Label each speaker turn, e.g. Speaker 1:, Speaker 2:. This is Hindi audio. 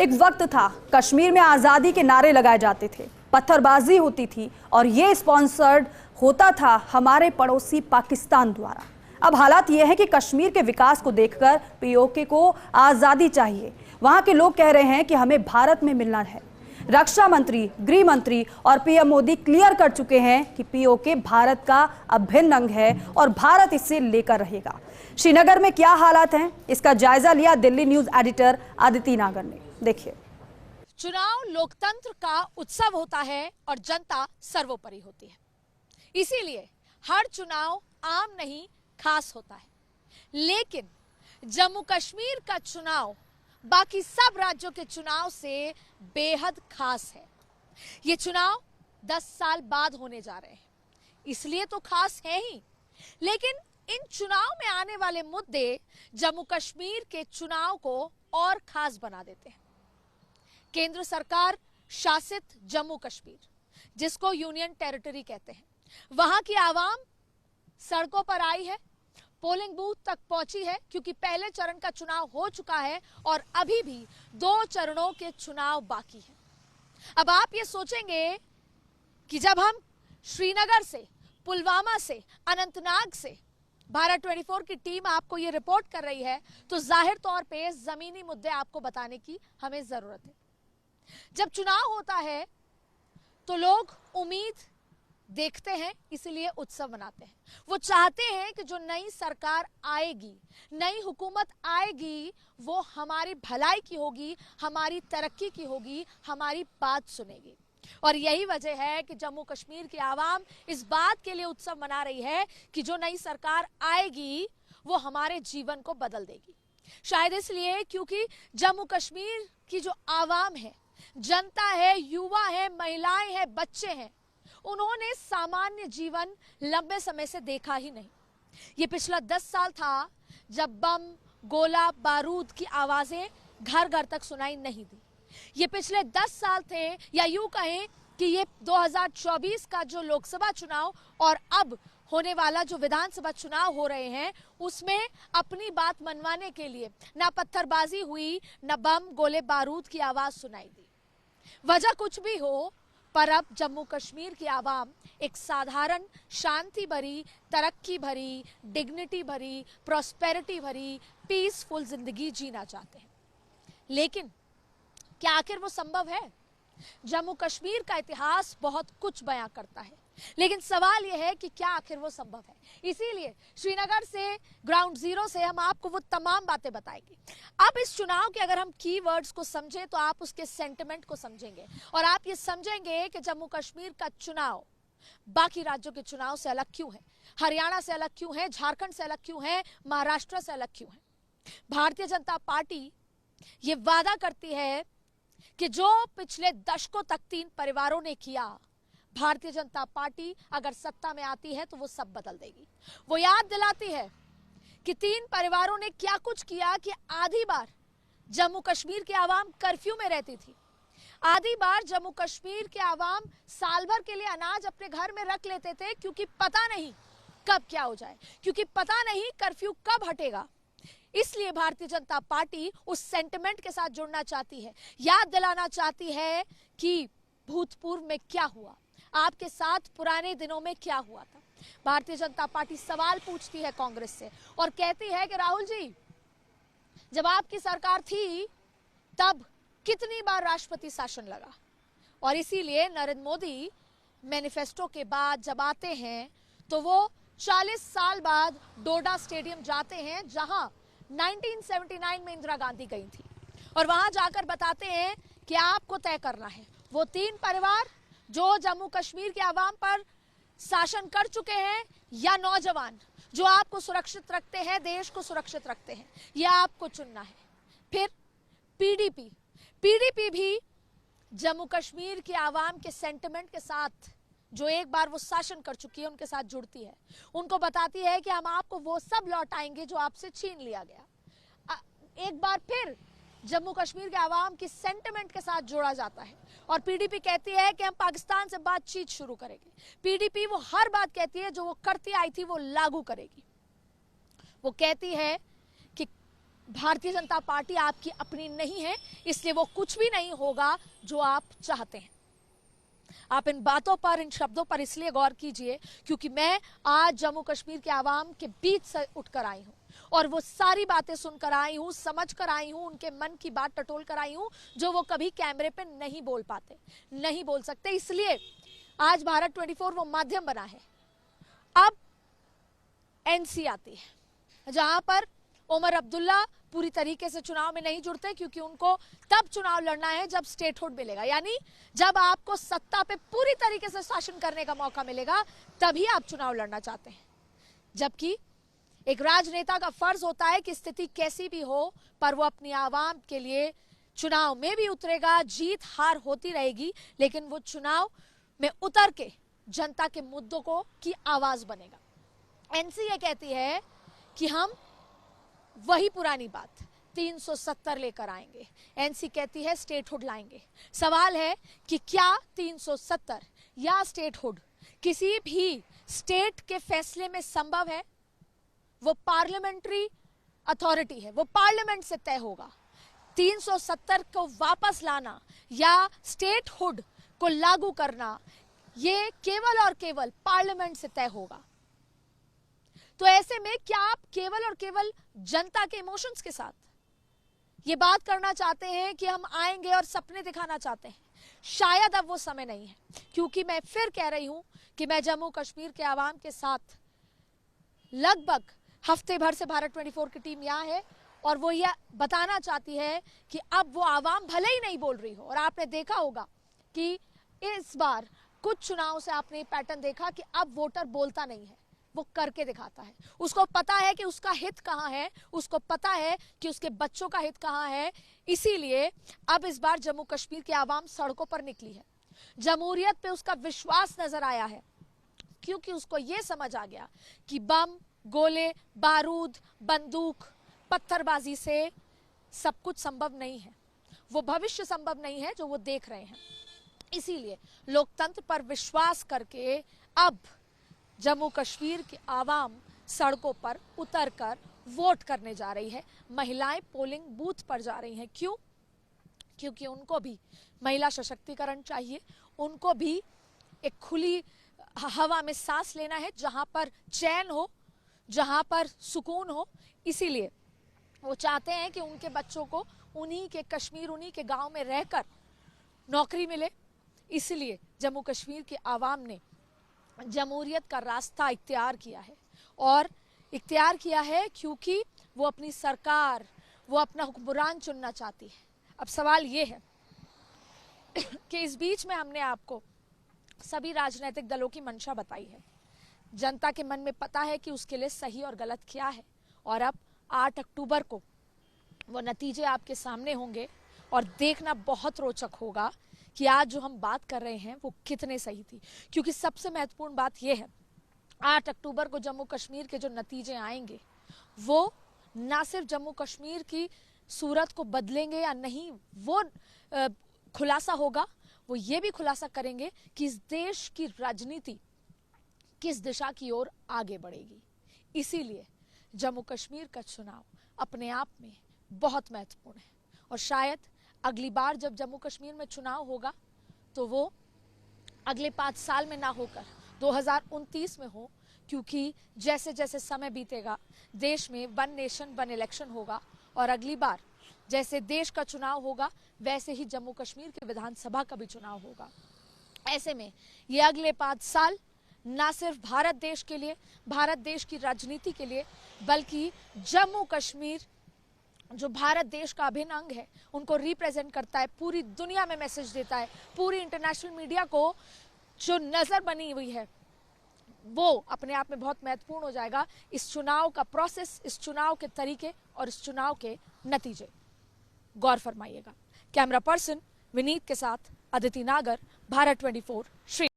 Speaker 1: एक वक्त था कश्मीर में आज़ादी के नारे लगाए जाते थे, पत्थरबाजी होती थी और ये स्पॉन्सर्ड होता था हमारे पड़ोसी पाकिस्तान द्वारा। अब हालात ये है कि कश्मीर के विकास को देखकर पीओके को आज़ादी चाहिए। वहां के लोग कह रहे हैं कि हमें भारत में मिलना है। रक्षा मंत्री, गृह मंत्री और पीएम मोदी क्लियर कर चुके हैं कि पीओके भारत का अभिन्न अंग है और भारत इसे लेकर रहेगा। श्रीनगर में क्या हालात हैं, इसका जायजा लिया दिल्ली न्यूज एडिटर आदिति नागर ने। देखिए।
Speaker 2: चुनाव लोकतंत्र का उत्सव होता है और जनता सर्वोपरि होती है, इसीलिए हर चुनाव आम नहीं खास होता है। लेकिन जम्मू कश्मीर का चुनाव बाकी सब राज्यों के चुनाव से बेहद खास है। ये चुनाव 10 साल बाद होने जा रहे हैं, इसलिए तो खास है ही। लेकिन इन चुनाव में आने वाले मुद्दे जम्मू कश्मीर के चुनाव को और खास बना देते हैं। केंद्र सरकार शासित जम्मू कश्मीर, जिसको यूनियन टेरिटरी कहते हैं, वहां की आवाम सड़कों पर आई है, पोलिंग बूथ तक पहुंची है, क्योंकि पहले चरण का चुनाव हो चुका है और अभी भी 2 चरणों के चुनाव बाकी हैं। अब आप ये सोचेंगे कि जब हम श्रीनगर से, पुलवामा से, अनंतनाग से भारत 24 की टीम आपको ये रिपोर्ट कर रही है, तो जाहिर तौर पे जमीनी मुद्दे आपको बताने की हमें जरूरत है। जब चुनाव होता है तो लोग उम्मीद देखते हैं, इसलिए उत्सव मनाते हैं। वो चाहते हैं कि जो नई सरकार आएगी, नई हुकूमत आएगी, वो हमारी भलाई की होगी, हमारी तरक्की की होगी, हमारी बात सुनेगी। और यही वजह है कि जम्मू कश्मीर की आवाम इस बात के लिए उत्सव मना रही है कि जो नई सरकार आएगी वो हमारे जीवन को बदल देगी। शायद इसलिए क्योंकि जम्मू कश्मीर की जो आवाम है, जनता है, युवा है, महिलाएं हैं, बच्चे हैं, उन्होंने सामान्य जीवन लंबे समय से देखा ही नहीं। ये पिछला 10 साल था जब बम, गोला, बारूद की आवाजें घर घर तक सुनाई नहीं दी। ये पिछले 10 साल थे, या यूं कहें कि ये 2024 का जो लोकसभा चुनाव और अब होने वाला जो विधानसभा चुनाव हो रहे हैं, उसमें अपनी बात मनवाने के लिए ना पत्थरबाजी हुई, ना बम, गोले, बारूद की आवाज सुनाई दी। वजह कुछ भी हो, पर अब जम्मू कश्मीर की आवाम एक साधारण, शांति भरी, तरक्की भरी, डिग्निटी भरी, प्रॉस्पेरिटी भरी, पीसफुल जिंदगी जीना चाहते हैं। लेकिन क्या आखिर वो संभव है? जम्मू कश्मीर का इतिहास बहुत कुछ बयां करता है, लेकिन सवाल यह है कि क्या आखिर वो संभव है। इसीलिए श्रीनगर से, ग्राउंड जीरो से हम आपको वो तमाम बातें बताएंगे। अब इस चुनाव के अगर हम कीवर्ड्स को समझें तो आप उसके सेंटिमेंट को समझेंगे और आप ये समझेंगे कि जम्मू कश्मीर का चुनाव बाकी राज्यों के चुनाव से अलग क्यों है, हरियाणा से अलग क्यों है, झारखंड से अलग क्यों है, महाराष्ट्र से अलग क्यों है। भारतीय जनता पार्टी ये वादा करती है कि जो पिछले दशकों तक 3 परिवारों ने किया, भारतीय जनता पार्टी अगर सत्ता में आती है तो वो सब बदल देगी। वो याद दिलाती है कि 3 परिवारों ने क्या कुछ किया कि आधी बार जम्मू कश्मीर के आवाम कर्फ्यू में रहती थी, आधी बार जम्मू कश्मीर के आवाम साल भर के लिए अनाज अपने घर में रख लेते थे, क्योंकि पता नहीं कब क्या हो जाए, क्योंकि पता नहीं कर्फ्यू कब हटेगा। इसलिए भारतीय जनता पार्टी उस सेंटिमेंट के साथ जुड़ना चाहती है, याद दिलाना चाहती है कि भूतपूर्व में क्या हुआ, आपके साथ पुराने दिनों में क्या हुआ था। भारतीय जनता पार्टी सवाल पूछती है कांग्रेस से और कहती है कि राहुल जी, जब आपकी सरकार थी तब कितनी बार राष्ट्रपति शासन लगा, और इसीलिए नरेंद्र मोदी मैनिफेस्टो के बाद जब आते हैं तो वो 40 साल बाद डोडा स्टेडियम जाते हैं, जहां 1979 में इंदिरा गांधी गई थी, और वहां जाकर बताते हैं कि आपको तय करना है वो 3 परिवार जो जम्मू कश्मीर के आवाम पर शासन कर चुके हैं, या नौजवान जो आपको सुरक्षित रखते हैं, देश को सुरक्षित रखते हैं, यह आपको चुनना है। फिर पीडीपी भी जम्मू कश्मीर के आवाम के सेंटिमेंट के साथ, जो एक बार वो शासन कर चुकी है, उनके साथ जुड़ती है, उनको बताती है कि हम आपको वो सब लौटाएंगे जो आपसे छीन लिया गया। एक बार फिर जम्मू कश्मीर के आवाम की सेंटिमेंट के साथ जोड़ा जाता है और पीडीपी कहती है कि हम पाकिस्तान से बातचीत शुरू करेंगे। पीडीपी वो हर बात कहती है जो वो करती आई थी, वो लागू करेगी। वो कहती है कि भारतीय जनता पार्टी आपकी अपनी नहीं है, इसलिए वो कुछ भी नहीं होगा जो आप चाहते हैं। आप इन बातों पर, इन शब्दों पर इसलिए गौर कीजिए क्योंकि मैं आज जम्मू कश्मीर के आवाम के बीच से उठकर आई हूं और वो सारी बातें सुनकर आई हूं, समझ कर आई हूं, उनके मन की बात टटोल कर आई हूं जो वो कभी कैमरे पे नहीं बोल पाते, नहीं बोल सकते। इसलिए आज भारत 24 वो माध्यम बना है। अब एनसी आती है जहां पर उमर अब्दुल्ला पूरी तरीके से चुनाव में नहीं जुड़ते क्योंकि उनको तब चुनाव लड़ना है जब स्टेटहुड मिलेगा, यानी जब आपको सत्ता पे पूरी तरीके से शासन करने का मौका मिलेगा तभी आप चुनाव लड़ना चाहते हैं। जबकि एक राजनेता का फर्ज होता है कि स्थिति कैसी भी हो पर वो अपनी आवाम के लिए चुनाव में भी उतरेगा, जीत हार होती रहेगी, लेकिन वो चुनाव में उतर के जनता के मुद्दों को की आवाज बनेगा। एनसी ये कहती है कि हम वही पुरानी बात 370 लेकर आएंगे। एनसी कहती है स्टेटहुड लाएंगे। सवाल है कि क्या 370 या स्टेटहुड किसी भी स्टेट के फैसले में संभव है? वो पार्लियामेंट्री अथॉरिटी है, वो पार्लियामेंट से तय होगा। 370 को वापस लाना या स्टेटहुड को लागू करना ये केवल और केवल पार्लियामेंट से तय होगा। तो ऐसे में क्या आप केवल और केवल जनता के इमोशंस के साथ ये बात करना चाहते हैं कि हम आएंगे और सपने दिखाना चाहते हैं? शायद अब वो समय नहीं है, क्योंकि मैं फिर कह रही हूं कि मैं जम्मू कश्मीर के आवाम के साथ लगभग हफ्ते भर से भारत 24 की टीम यहाँ है और वो यह बताना चाहती है कि अब वो आवाम भले ही नहीं बोल रही हो। और आपने देखा होगा कि इस बार कुछ चुनाव से आपने पैटर्न देखा कि अब वोटर बोलता नहीं है, वो करके दिखाता है। उसको पता है कि उसका हित कहां है, उसको पता है कि उसके बच्चों का हित कहां है। इसीलिए अब इस बार जम्मू कश्मीर की आवाम सड़कों पर निकली है। जमहूरियत पे उसका विश्वास नजर आया है क्योंकि उसको ये समझ आ गया कि बम, गोले, बारूद, बंदूक, पत्थरबाजी से सब कुछ संभव नहीं है, वो भविष्य संभव नहीं है जो वो देख रहे हैं। इसीलिए लोकतंत्र पर विश्वास करके अब जम्मू कश्मीर की आवाम सड़कों पर उतरकर वोट करने जा रही है। महिलाएं पोलिंग बूथ पर जा रही हैं। क्यों? क्योंकि उनको भी महिला सशक्तिकरण चाहिए, उनको भी एक खुली हवा में सांस लेना है जहां पर चैन हो, जहां पर सुकून हो। इसीलिए वो चाहते हैं कि उनके बच्चों को उन्हीं के कश्मीर, उन्हीं के गांव में रहकर नौकरी मिले। इसलिए जम्मू कश्मीर की आवाम ने जमहूरियत का रास्ता इख्तियार किया है और इख्तियार किया है क्योंकि वो अपनी सरकार, वो अपना हुक्मरान चुनना चाहती है। अब सवाल ये है कि इस बीच में हमने आपको सभी राजनीतिक दलों की मंशा बताई है। जनता के मन में पता है कि उसके लिए सही और गलत क्या है और अब 8 अक्टूबर को वो नतीजे आपके सामने होंगे और देखना बहुत रोचक होगा कि आज जो हम बात कर रहे हैं वो कितने सही थी। क्योंकि सबसे महत्वपूर्ण बात यह है 8 अक्टूबर को जम्मू कश्मीर के जो नतीजे आएंगे वो ना सिर्फ जम्मू कश्मीर की सूरत को बदलेंगे या नहीं, वो खुलासा होगा, वो ये भी खुलासा करेंगे कि इस देश की राजनीति किस दिशा की ओर आगे बढ़ेगी। इसीलिए जम्मू कश्मीर का चुनाव अपने आप में बहुत महत्वपूर्ण है और शायद अगली बार जब जम्मू कश्मीर में चुनाव होगा तो वो अगले 5 साल में ना होकर 2029 में हो, क्योंकि जैसे जैसे समय बीतेगा देश में 1 नेशन 1 इलेक्शन होगा और अगली बार जैसे देश का चुनाव होगा वैसे ही जम्मू कश्मीर के विधानसभा का भी चुनाव होगा। ऐसे में ये अगले 5 साल ना सिर्फ भारत देश के लिए, भारत देश की राजनीति के लिए, बल्कि जम्मू कश्मीर जो भारत देश का अभिन्न अंग है उनको रिप्रेजेंट करता है, पूरी दुनिया में मैसेज देता है। पूरी इंटरनेशनल मीडिया को जो नजर बनी हुई है वो अपने आप में बहुत महत्वपूर्ण हो जाएगा। इस चुनाव का प्रोसेस, इस चुनाव के तरीके और इस चुनाव के नतीजे गौर फरमाइएगा। कैमरा पर्सन विनीत के साथ अदिति नागर, भारत 24 श्री।